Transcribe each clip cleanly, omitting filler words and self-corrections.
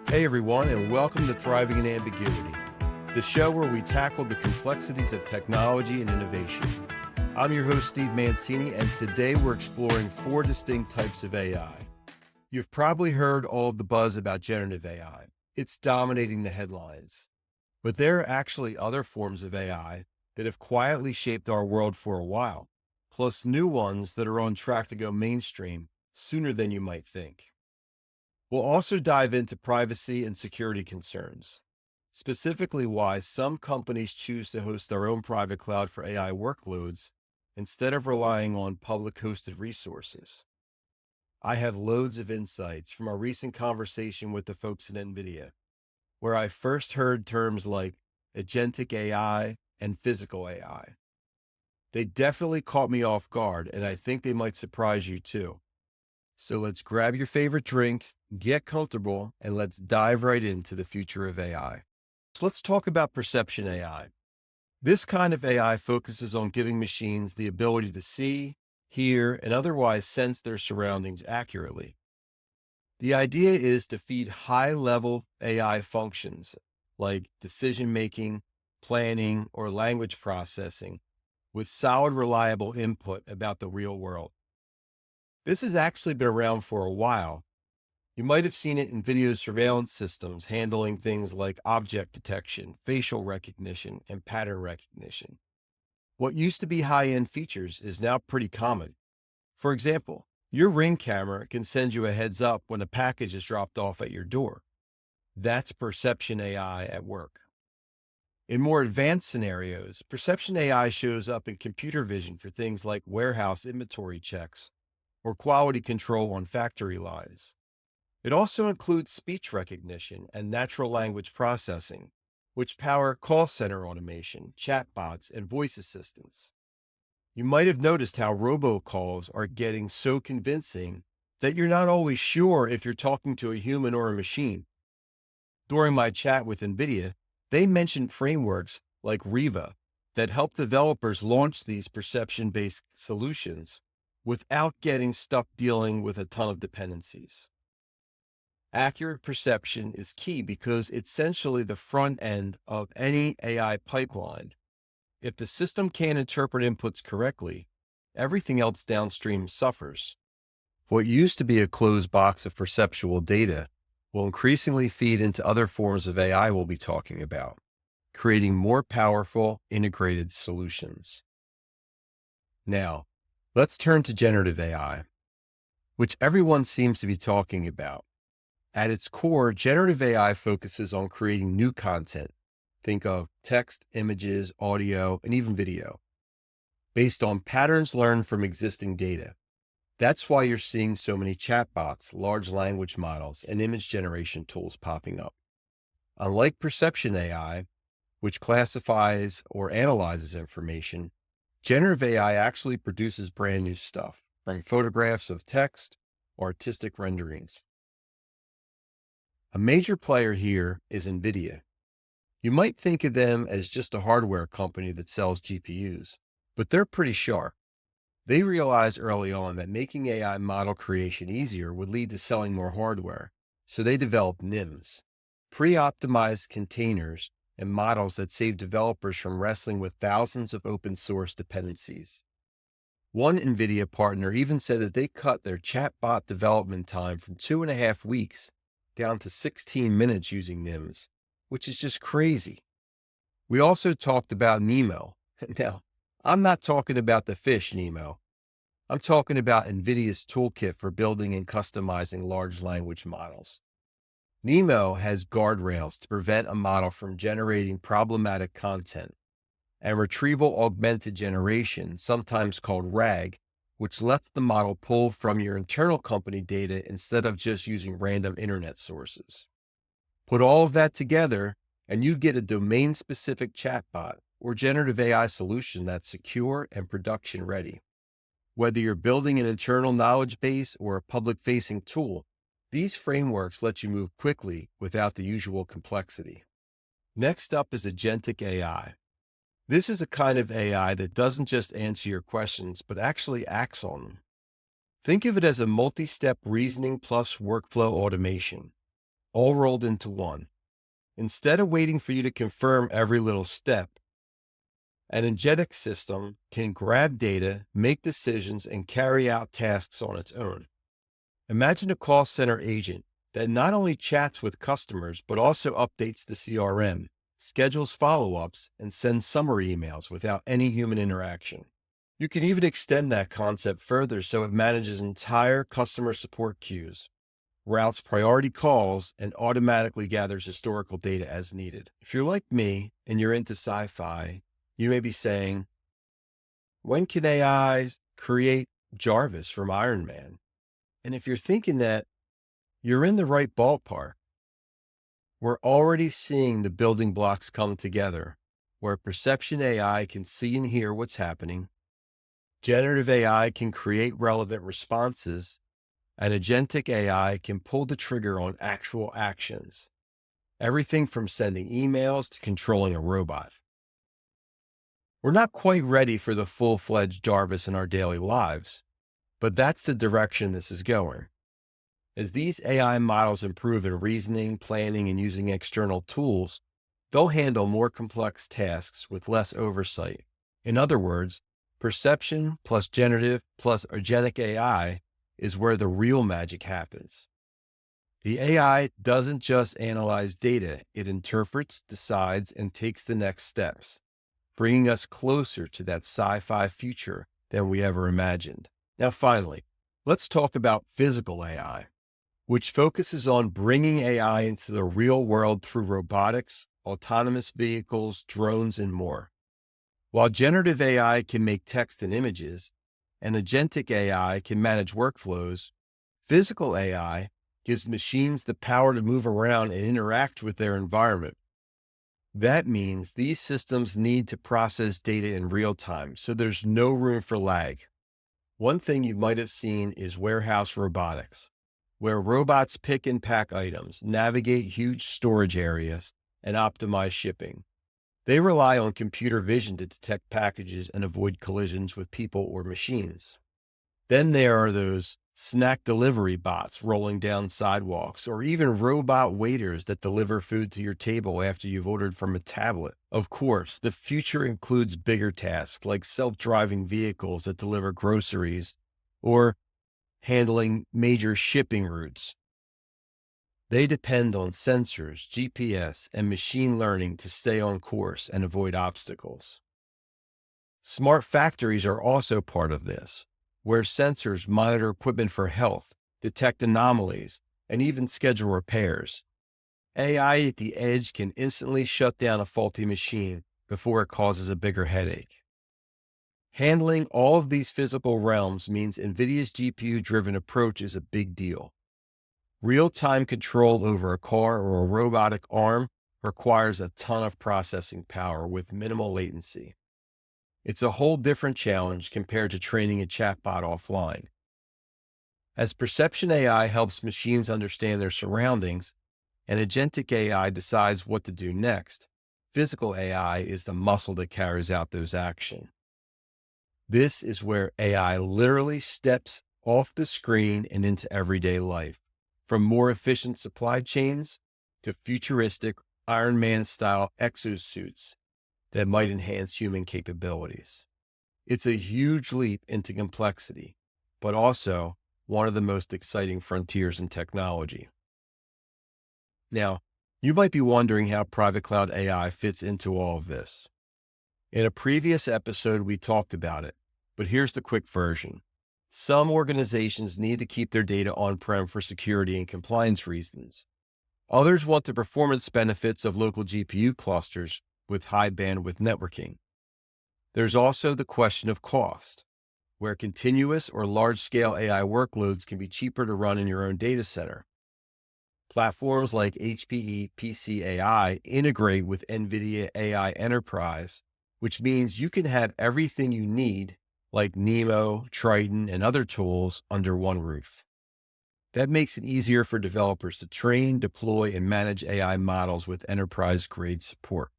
Hey everyone, and welcome to Thriving in Ambiguity, the show where we tackle the complexities of technology and innovation. I'm your host, Steve Mancini, and today we're exploring 4 distinct types of AI. You've probably heard all of the buzz about generative AI. It's dominating the headlines. But there are actually other forms of AI that have quietly shaped our world for a while, plus new ones that are on track to go mainstream sooner than you might think. We'll also dive into privacy and security concerns, specifically why some companies choose to host their own private cloud for AI workloads instead of relying on public hosted resources. I have loads of insights from our recent conversation with the folks at Nvidia, where I first heard terms like Agentic AI and physical AI. They definitely caught me off guard, and I think they might surprise you too. So let's grab your favorite drink, get comfortable, and let's dive right into the future of AI. So let's talk about perception AI. This kind of AI focuses on giving machines the ability to see, hear, and otherwise sense their surroundings accurately. The idea is to feed high-level AI functions like decision-making, planning, or language processing with solid, reliable input about the real world. This has actually been around for a while. You might have seen it in video surveillance systems handling things like object detection, facial recognition, and pattern recognition. What used to be high-end features is now pretty common. For example, your Ring camera can send you a heads up when a package is dropped off at your door. That's perception AI at work. In more advanced scenarios, perception AI shows up in computer vision for things like warehouse inventory checks or quality control on factory lines. It also includes speech recognition and natural language processing, which power call center automation, chatbots, and voice assistants. You might have noticed how robocalls are getting so convincing that you're not always sure if you're talking to a human or a machine. During my chat with Nvidia, they mentioned frameworks like Riva that help developers launch these perception-based solutions without getting stuck dealing with a ton of dependencies. Accurate perception is key because it's essentially the front end of any AI pipeline. If the system can't interpret inputs correctly, everything else downstream suffers. What used to be a closed box of perceptual data will increasingly feed into other forms of AI we'll be talking about, creating more powerful, integrated solutions. Now, let's turn to generative AI, which everyone seems to be talking about. At its core, generative AI focuses on creating new content. Think of text, images, audio, and even video, based on patterns learned from existing data. That's why you're seeing so many chatbots, large language models, and image generation tools popping up. Unlike perception AI, which classifies or analyzes information, generative AI actually produces brand new stuff, from photographs of text or artistic renderings. A major player here is Nvidia. You might think of them as just a hardware company that sells GPUs, but they're pretty sharp. They realized early on that making AI model creation easier would lead to selling more hardware, so they developed NIMs, pre-optimized containers and models that save developers from wrestling with thousands of open source dependencies. One Nvidia partner even said that they cut their chatbot development time from 2.5 weeks down to 16 minutes using NIMs, which is just crazy. We also talked about Nemo. Now, I'm not talking about the fish Nemo. I'm talking about Nvidia's toolkit for building and customizing large language models. Nemo has guardrails to prevent a model from generating problematic content, and retrieval augmented generation, sometimes called RAG, which lets the model pull from your internal company data instead of just using random internet sources. Put all of that together, and you get a domain-specific chatbot or generative AI solution that's secure and production ready. Whether you're building an internal knowledge base or a public-facing tool, these frameworks let you move quickly without the usual complexity. Next up is Agentic AI. This is a kind of AI that doesn't just answer your questions, but actually acts on them. Think of it as a multi-step reasoning plus workflow automation. all rolled into one. Instead of waiting for you to confirm every little step, an agentic system can grab data, make decisions, and carry out tasks on its own. Imagine a call center agent that not only chats with customers, but also updates the CRM, schedules follow-ups, and sends summary emails without any human interaction. You can even extend that concept further so it manages entire customer support queues, routes priority calls, and automatically gathers historical data as needed. If you're like me and you're into sci-fi, you may be saying, when can AI create Jarvis from Iron Man? And if you're thinking that, you're in the right ballpark. We're already seeing the building blocks come together, where perception AI can see and hear what's happening, generative AI can create relevant responses, and agentic AI can pull the trigger on actual actions. Everything from sending emails to controlling a robot. We're not quite ready for the full-fledged Jarvis in our daily lives, but that's the direction this is going. As these AI models improve in reasoning, planning, and using external tools, they'll handle more complex tasks with less oversight. In other words, perception plus generative plus agentic AI is where the real magic happens. The AI doesn't just analyze data, it interprets, decides, and takes the next steps, bringing us closer to that sci-fi future than we ever imagined. Now, finally, let's talk about physical AI, which focuses on bringing AI into the real world through robotics, autonomous vehicles, drones, and more. While generative AI can make text and images, and agentic AI can manage workflows, physical AI gives machines the power to move around and interact with their environment. That means these systems need to process data in real time, so there's no room for lag. One thing you might have seen is warehouse robotics, where robots pick and pack items, navigate huge storage areas, and optimize shipping. They rely on computer vision to detect packages and avoid collisions with people or machines. Then there are those snack delivery bots rolling down sidewalks, or even robot waiters that deliver food to your table after you've ordered from a tablet. Of course, the future includes bigger tasks like self-driving vehicles that deliver groceries or handling major shipping routes. They depend on sensors, GPS, and machine learning to stay on course and avoid obstacles. Smart factories are also part of this, where sensors monitor equipment for health, detect anomalies, and even schedule repairs. AI at the edge can instantly shut down a faulty machine before it causes a bigger headache. Handling all of these physical realms means Nvidia's GPU-driven approach is a big deal. Real-time control over a car or a robotic arm requires a ton of processing power with minimal latency. It's a whole different challenge compared to training a chatbot offline. As perception AI helps machines understand their surroundings, and agentic AI decides what to do next, physical AI is the muscle that carries out those actions. This is where AI literally steps off the screen and into everyday life, from more efficient supply chains to futuristic Iron Man-style exosuits that might enhance human capabilities. It's a huge leap into complexity, but also one of the most exciting frontiers in technology. Now, you might be wondering how private cloud AI fits into all of this. In a previous episode, we talked about it, but here's the quick version. Some organizations need to keep their data on-prem for security and compliance reasons. Others want the performance benefits of local GPU clusters with high bandwidth networking. There's also the question of cost, where continuous or large-scale AI workloads can be cheaper to run in your own data center. Platforms like HPE PCAI integrate with Nvidia AI Enterprise, which means you can have everything you need, like Nemo, Triton, and other tools under one roof. That makes it easier for developers to train, deploy, and manage AI models with enterprise-grade support.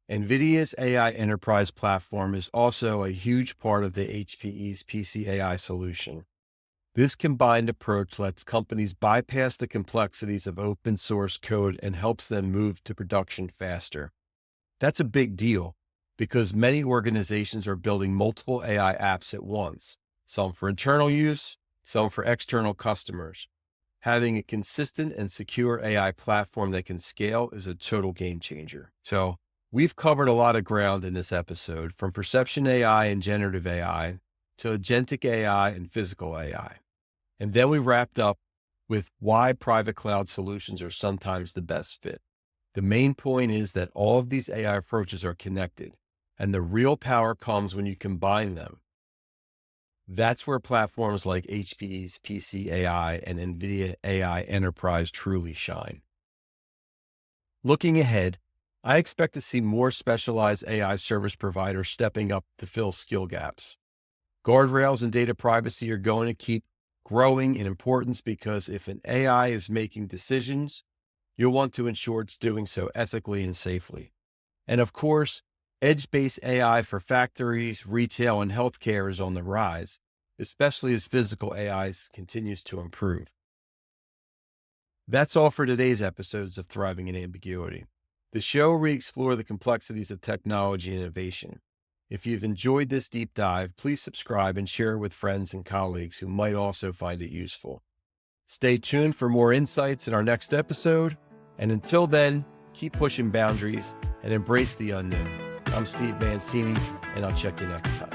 Nvidia's AI Enterprise platform is also a huge part of the HPE's PCAI solution. This combined approach lets companies bypass the complexities of open source code and helps them move to production faster. That's a big deal because many organizations are building multiple AI apps at once, some for internal use, some for external customers. Having a consistent and secure AI platform that can scale is a total game changer. So we've covered a lot of ground in this episode, from perception AI and generative AI to agentic AI and physical AI. And then we wrapped up with why private cloud solutions are sometimes the best fit. The main point is that all of these AI approaches are connected, and the real power comes when you combine them. That's where platforms like HPE's PC AI and Nvidia AI Enterprise truly shine. Looking ahead, I expect to see more specialized AI service providers stepping up to fill skill gaps. Guardrails and data privacy are going to keep growing in importance because if an AI is making decisions, you'll want to ensure it's doing so ethically and safely. And of course, edge-based AI for factories, retail, and healthcare is on the rise, especially as physical AI continues to improve. That's all for today's episodes of Thriving in Ambiguity, the show where we explore the complexities of technology and innovation. If you've enjoyed this deep dive, please subscribe and share it with friends and colleagues who might also find it useful. Stay tuned for more insights in our next episode. And until then, keep pushing boundaries and embrace the unknown. I'm Steve Mancini, and I'll check you next time.